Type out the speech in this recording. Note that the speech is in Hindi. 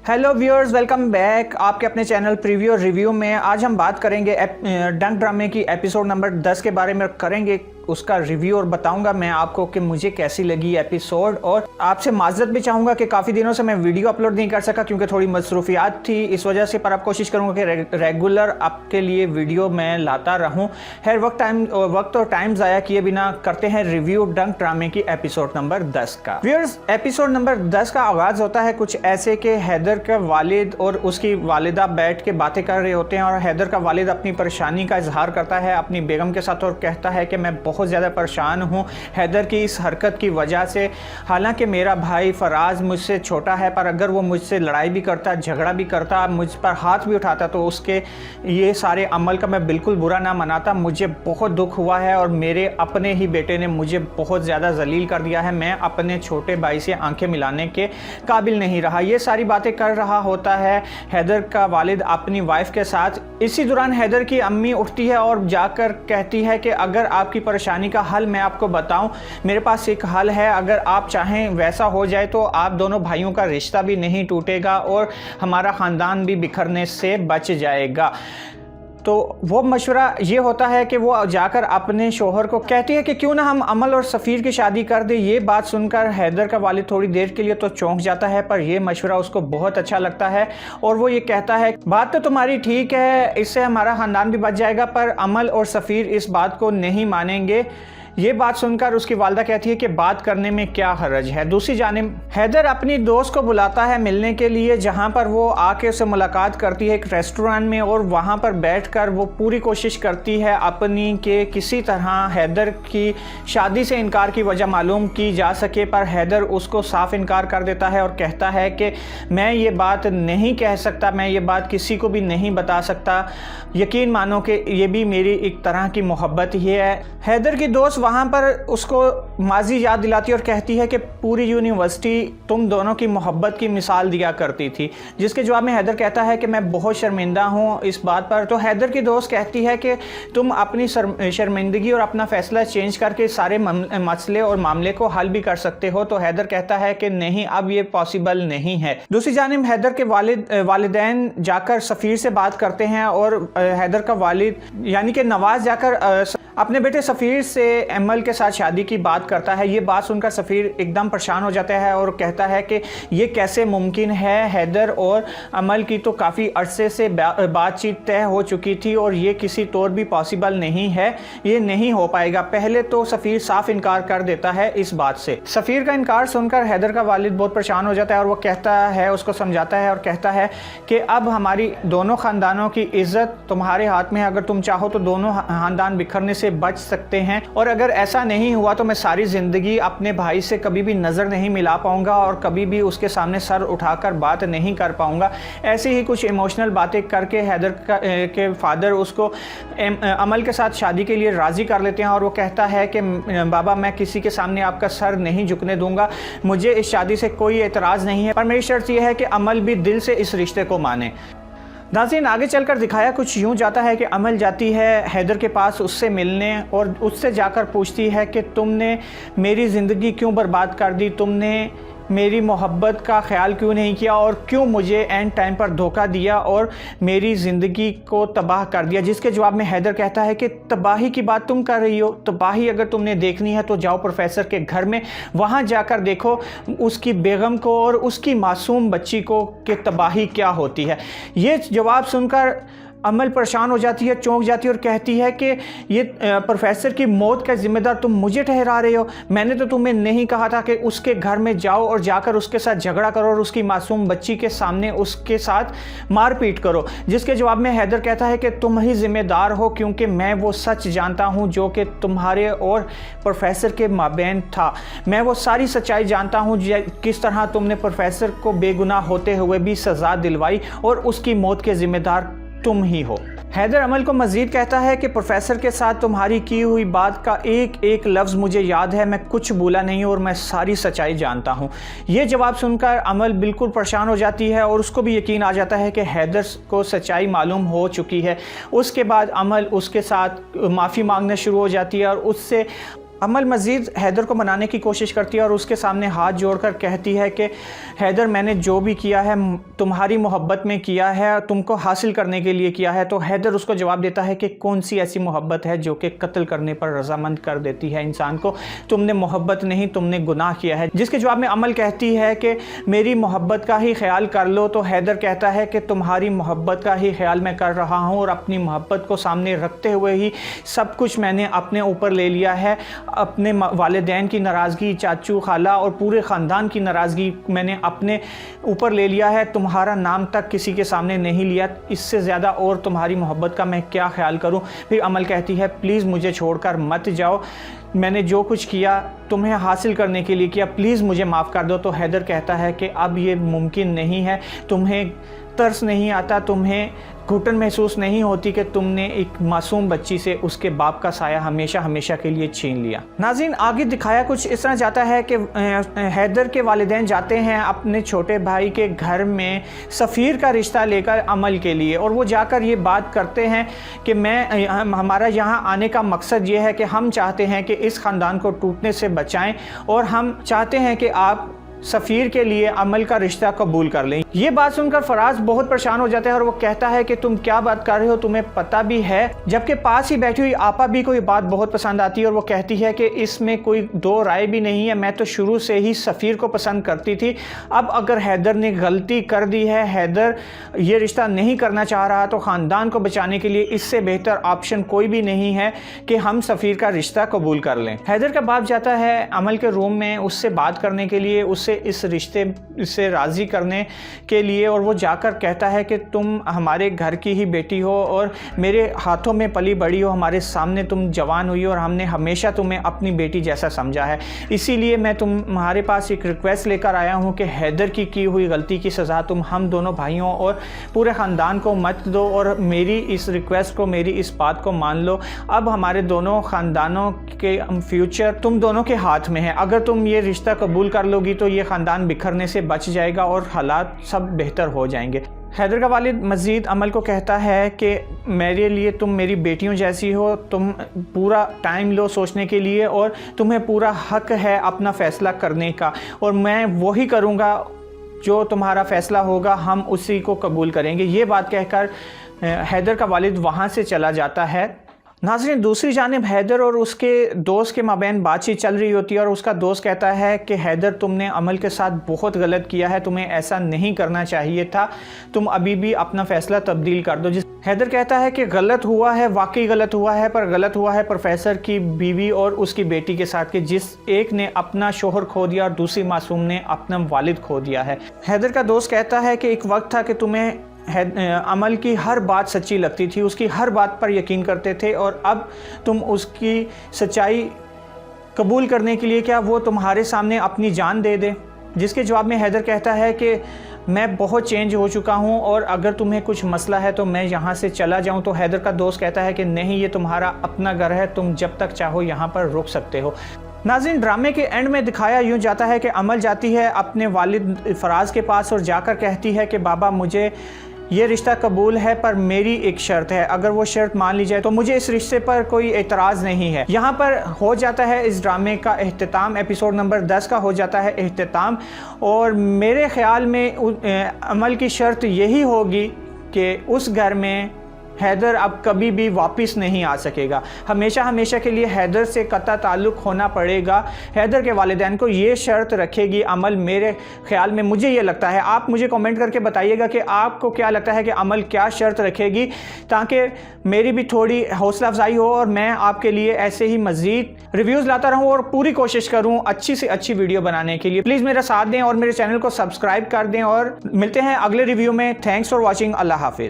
हेलो व्यूअर्स, वेलकम बैक आपके अपने चैनल प्रीव्यू और रिव्यू में। आज हम बात करेंगे डंक ड्रामे की एपिसोड नंबर 10 के बारे में करेंगे उसका रिव्यू और बताऊंगा मैं आपको कि मुझे कैसी लगी एपिसोड। और आपसे माजरत भी चाहूँगा कि काफ़ी दिनों से मैं वीडियो अपलोड नहीं कर सका क्योंकि थोड़ी मसरूफियात थी इस वजह से, पर अब कोशिश करूँगा कि रेगुलर आपके लिए वीडियो मैं लाता रहूँ। हर वक्त और टाइम ज़ाया किए बिना करते हैं रिव्यू डंक ड्रामे की एपिसोड नंबर 10 का। व्यूअर्स, एपिसोड नंबर 10 का आगाज़ होता है कुछ ऐसे कि हैदर का वालिद और उसकी वालिदा बैठ के बातें कर रहे होते हैं और हैदर का वालिद अपनी परेशानी का इजहार करता है अपनी बेगम के साथ और कहता है कि मैं बहुत ज़्यादा परेशान हूँ हैदर की इस हरकत की वजह से। हालांकि मेरा भाई फराज मुझसे छोटा है, पर अगर वो मुझसे लड़ाई भी करता, झगड़ा भी करता, मुझ पर हाथ भी उठाता तो उसके ये सारे अमल का मैं बिल्कुल बुरा ना मनाता। मुझे बहुत दुख हुआ है और मेरे अपने ही बेटे ने मुझे बहुत ज़्यादा जलील कर दिया है। मैं अपने छोटे भाई से आंखें मिलाने के काबिल नहीं रहा। ये सारी बातें कर रहा होता है हैदर का वालिद अपनी वाइफ के साथ। इसी दौरान हैदर की अम्मी उठती है और जाकर कहती है कि अगर आपकी परेशानी का हल मैं आपको बताऊं, मेरे पास एक हल है, अगर आप चाहें वैसा हो जाए तो आप दोनों भाइयों का रिश्ता भी नहीं टूटेगा और हमारा ख़ानदान भी बिखरने से बच जाएगा। तो वो मशवरा ये होता है कि वो जाकर अपने शोहर को कहती है कि क्यों ना हम अमल और सफ़ीर की शादी कर दें। ये बात सुनकर हैदर का वालिद थोड़ी देर के लिए तो चौंक जाता है, पर यह मशवरा उसको बहुत अच्छा लगता है और वो ये कहता है बात तो तुम्हारी ठीक है, इससे हमारा ख़ानदान भी बच जाएगा, पर अमल और सफ़ीर इस बात को नहीं मानेंगे। ये बात सुनकर उसकी वालदा कहती है कि बात करने में क्या हर्ज है। दूसरी जानिब हैदर अपनी दोस्त को बुलाता है मिलने के लिए, जहां पर वो आके उससे मुलाकात करती है एक रेस्टोरेंट में और वहां पर बैठकर वो पूरी कोशिश करती है अपनी कि किसी तरह हैदर की शादी से इनकार की वजह मालूम की जा सके, पर हैदर उसको साफ इनकार कर देता है और कहता है कि मैं ये बात नहीं कह सकता, मैं ये बात किसी को भी नहीं बता सकता, यकीन मानो कि ये भी मेरी एक तरह की मोहब्बत ही है। हैदर की दोस्त वहाँ पर उसको माजी याद दिलाती है और कहती है कि पूरी यूनिवर्सिटी तुम दोनों की मोहब्बत की मिसाल दिया करती थी, जिसके जवाब में हैदर कहता है कि मैं बहुत शर्मिंदा हूँ इस बात पर। तो हैदर की दोस्त कहती है कि तुम अपनी शर्मिंदगी और अपना फ़ैसला चेंज करके सारे मसले और मामले को हल भी कर सकते हो। तो हैदर कहता है कि नहीं, अब ये पॉसिबल नहीं है। दूसरी जानिब हैदर के वालिदैन जाकर सफ़ीर से बात करते हैं और हैदर का वालिद यानी कि नवाज जाकर अपने बेटे सफ़ीर से अमल के साथ शादी की बात करता है। ये बात सुनकर सफ़ीर एकदम परेशान हो जाता है और कहता है कि ये कैसे मुमकिन है, हैदर और अमल की तो काफ़ी अरसे से बातचीत तय हो चुकी थी और ये किसी तौर भी पॉसिबल नहीं है, ये नहीं हो पाएगा। पहले तो सफ़ीर साफ इनकार कर देता है इस बात से। सफ़ीर का इनकार सुनकर हैदर का वालिद बहुत परेशान हो जाता है और वो कहता है, उसको समझाता है और कहता है कि अब हमारी दोनों ख़ानदानों की इज़्ज़त तुम्हारे हाथ में है, अगर तुम चाहो तो दोनों ख़ानदान बिखरने से बच सकते हैं, और अगर ऐसा नहीं हुआ तो मैं सारी ज़िंदगी अपने भाई से कभी भी नज़र नहीं मिला पाऊंगा और कभी भी उसके सामने सर उठाकर बात नहीं कर पाऊंगा। ऐसे ही कुछ इमोशनल बातें करके हैदर के फादर उसको अमल के साथ शादी के लिए राज़ी कर लेते हैं और वो कहता है कि बाबा, मैं किसी के सामने आपका सर नहीं झुकने दूंगा, मुझे इस शादी से कोई एतराज़ नहीं है, पर मेरी शर्त यह है कि अमल भी दिल से इस रिश्ते को माने। नाज़रीन, आगे चलकर दिखाया कुछ यूँ जाता है कि अमल जाती है हैदर के पास उससे मिलने और उससे जाकर पूछती है कि तुमने मेरी ज़िंदगी क्यों बर्बाद कर दी, तुमने मेरी मोहब्बत का ख्याल क्यों नहीं किया और क्यों मुझे एंड टाइम पर धोखा दिया और मेरी ज़िंदगी को तबाह कर दिया। जिसके जवाब में हैदर कहता है कि तबाही की बात तुम कर रही हो, तबाही अगर तुमने देखनी है तो जाओ प्रोफेसर के घर में, वहाँ जाकर देखो उसकी बेगम को और उसकी मासूम बच्ची को कि तबाही क्या होती है। ये जवाब सुनकर अमल परेशान हो जाती है, चौंक जाती है और कहती है कि ये प्रोफेसर की मौत का जिम्मेदार तुम मुझे ठहरा रहे हो, मैंने तो तुम्हें नहीं कहा था कि उसके घर में जाओ और जाकर उसके साथ झगड़ा करो और उसकी मासूम बच्ची के सामने उसके साथ मारपीट करो। जिसके जवाब में हैदर कहता है कि तुम ही जिम्मेदार हो, क्योंकि मैं वो सच जानता हूँ जो कि तुम्हारे और प्रोफेसर के माबैन था। मैं वो सारी सच्चाई जानता हूँ किस तरह तुमने प्रोफेसर को बेगुनाह होते हुए भी सज़ा दिलवाई और उसकी मौत के जिम्मेदार तुम ही हो। हैदर अमल को मज़ीद कहता है कि प्रोफेसर के साथ तुम्हारी की हुई बात का एक एक लफ्ज़ मुझे याद है, मैं कुछ भूला नहीं और मैं सारी सच्चाई जानता हूँ। ये जवाब सुनकर अमल बिल्कुल परेशान हो जाती है और उसको भी यकीन आ जाता है कि हैदर को सच्चाई मालूम हो चुकी है। उसके बाद अमल उसके साथ माफ़ी मांगना शुरू हो जाती है और उससे अमल मज़ीद हैदर को मनाने की कोशिश करती है और उसके सामने हाथ जोड़कर कहती है कि हैदर, मैंने जो भी किया है तुम्हारी मोहब्बत में किया है, तुमको हासिल करने के लिए किया है। तो हैदर उसको जवाब देता है कि कौन सी ऐसी मोहब्बत है जो कि कत्ल करने पर रजामंद कर देती है इंसान को। तुमने मोहब्बत नहीं, तुमने गुनाह किया है। जिसके जवाब में अमल कहती है कि मेरी मोहब्बत का ही ख्याल कर लो। तो हैदर कहता है कि तुम्हारी मोहब्बत का ही ख्याल मैं कर रहा हूँ और अपनी मोहब्बत को सामने रखते हुए ही सब कुछ मैंने अपने ऊपर ले लिया है। अपने वालिदैन की नाराज़गी, चाचू खाला और पूरे ख़ानदान की नाराज़गी मैंने अपने ऊपर ले लिया है। तुम्हारा नाम तक किसी के सामने नहीं लिया। इससे ज़्यादा और तुम्हारी मोहब्बत का मैं क्या ख्याल करूं। फिर अमल कहती है प्लीज़ मुझे छोड़कर मत जाओ, मैंने जो कुछ किया तुम्हें हासिल करने के लिए किया, प्लीज़ मुझे माफ़ कर दो। तो हैदर कहता है कि अब ये मुमकिन नहीं है। तुम्हें तरस नहीं आता, तुम्हें घुटन महसूस नहीं होती कि तुमने एक मासूम बच्ची से उसके बाप का साया हमेशा हमेशा के लिए छीन लिया। नाज़रीन, आगे दिखाया कुछ इस तरह जाता है कि हैदर के वालिदैन जाते हैं अपने छोटे भाई के घर में सफ़ीर का रिश्ता लेकर अमल के लिए, और वो जाकर ये बात करते हैं कि हमारा यहाँ आने का मकसद ये है कि हम चाहते हैं कि इस ख़ानदान को टूटने से बचाएं और हम चाहते हैं कि आप सफ़ीर के लिए अमल का रिश्ता कबूल कर लें। ये बात सुनकर फराज बहुत परेशान हो जाता है और वो कहता है कि तुम क्या बात कर रहे हो, तुम्हें पता भी है। जबकि पास ही बैठी हुई आपा भी को ये बात बहुत पसंद आती है और वो कहती है कि इसमें कोई दो राय भी नहीं है, मैं तो शुरू से ही सफ़ीर को पसंद करती थी। अब अगर हैदर ने गलती कर दी है, हैदर ये रिश्ता नहीं करना चाह रहा, तो ख़ानदान को बचाने के लिए इससे बेहतर ऑप्शन कोई भी नहीं है कि हम सफ़ीर का रिश्ता कबूल कर लें। हैदर का बाप जाता है अमल के रूम में उससे बात करने के लिए, उससे इस रिश्ते से राज़ी करने के लिए, और वो जाकर कहता है कि तुम हमारे घर की ही बेटी हो और मेरे हाथों में पली बड़ी हो, हमारे सामने तुम जवान हुई और हमने हमेशा तुम्हें अपनी बेटी जैसा समझा है। इसीलिए मैं तुम्हारे पास एक रिक्वेस्ट लेकर आया हूँ कि हैदर की हुई गलती की सज़ा तुम हम दोनों भाइयों और पूरे ख़ानदान को मत दो और मेरी इस रिक्वेस्ट को, मेरी इस बात को मान लो। अब हमारे दोनों ख़ानदानों के फ्यूचर तुम दोनों के हाथ में है। अगर तुम ये रिश्ता कबूल कर लोगी तो ये ख़ानदान बिखरने से बच जाएगा और हालात सब बेहतर हो जाएंगे। हैदर का वालिद मज़ीद अमल को कहता है कि मेरे लिए तुम मेरी बेटियों जैसी हो, तुम पूरा टाइम लो सोचने के लिए और तुम्हें पूरा हक है अपना फ़ैसला करने का, और मैं वही करूँगा जो तुम्हारा फ़ैसला होगा, हम उसी को कबूल करेंगे। ये बात कहकर हैदर का वालिद वहाँ से चला जाता है। नाज़रीन, दूसरी जानिब हैदर और उसके दोस्त के माबैन बातचीत चल रही होती है और उसका दोस्त कहता है कि हैदर, तुमने अमल के साथ बहुत गलत किया है, तुम्हें ऐसा नहीं करना चाहिए था, तुम अभी भी अपना फ़ैसला तब्दील कर दो। हैदर कहता है कि गलत हुआ है, वाकई गलत हुआ है, पर गलत हुआ है प्रोफेसर की बीवी और उसकी बेटी के साथ, कि जिस एक ने अपना शोहर खो दिया और दूसरी मासूम ने अपना वालिद खो दिया है। हैदर का दोस्त कहता है कि एक वक्त था कि तुम्हें अमल की हर बात सच्ची लगती थी, उसकी हर बात पर यकीन करते थे, और अब तुम उसकी सच्चाई कबूल करने के लिए क्या वो तुम्हारे सामने अपनी जान दे दे। जिसके जवाब में हैदर कहता है कि मैं बहुत चेंज हो चुका हूं और अगर तुम्हें कुछ मसला है तो मैं यहां से चला जाऊं। तो हैदर का दोस्त कहता है कि नहीं, ये तुम्हारा अपना घर है, तुम जब तक चाहो यहां पर रुक सकते हो। नाज़रीन, ड्रामे के एंड में दिखाया यूँ जाता है कि अमल जाती है अपने वालिद फराज के पास और जाकर कहती है कि बाबा, मुझे ये रिश्ता कबूल है, पर मेरी एक शर्त है, अगर वो शर्त मान ली जाए तो मुझे इस रिश्ते पर कोई एतराज़ नहीं है। यहाँ पर हो जाता है इस ड्रामे का एख्तिताम, एपिसोड नंबर 10 का हो जाता है एख्तिताम, और मेरे ख़्याल में अमल की शर्त यही होगी कि उस घर में हैदर अब कभी भी वापस नहीं आ सकेगा। हमेशा हमेशा के लिए हैदर से कता ताल्लुक़ होना पड़ेगा। हैदर के वालिदैन को ये शर्त रखेगी अमल, मेरे ख़्याल में, मुझे ये लगता है। आप मुझे कमेंट करके बताइएगा कि आपको क्या लगता है कि अमल क्या शर्त रखेगी, ताकि मेरी भी थोड़ी हौसला अफजाई हो और मैं आपके लिए ऐसे ही मज़ीद रिव्यूज़ लाता रहूँ और पूरी कोशिश करूँ अच्छी से अच्छी वीडियो बनाने के लिए। प्लीज़ मेरा साथ दें और मेरे चैनल को सब्सक्राइब कर दें, और मिलते हैं अगले रिव्यू में। Thanks for watching. अल्लाह हाफिज़।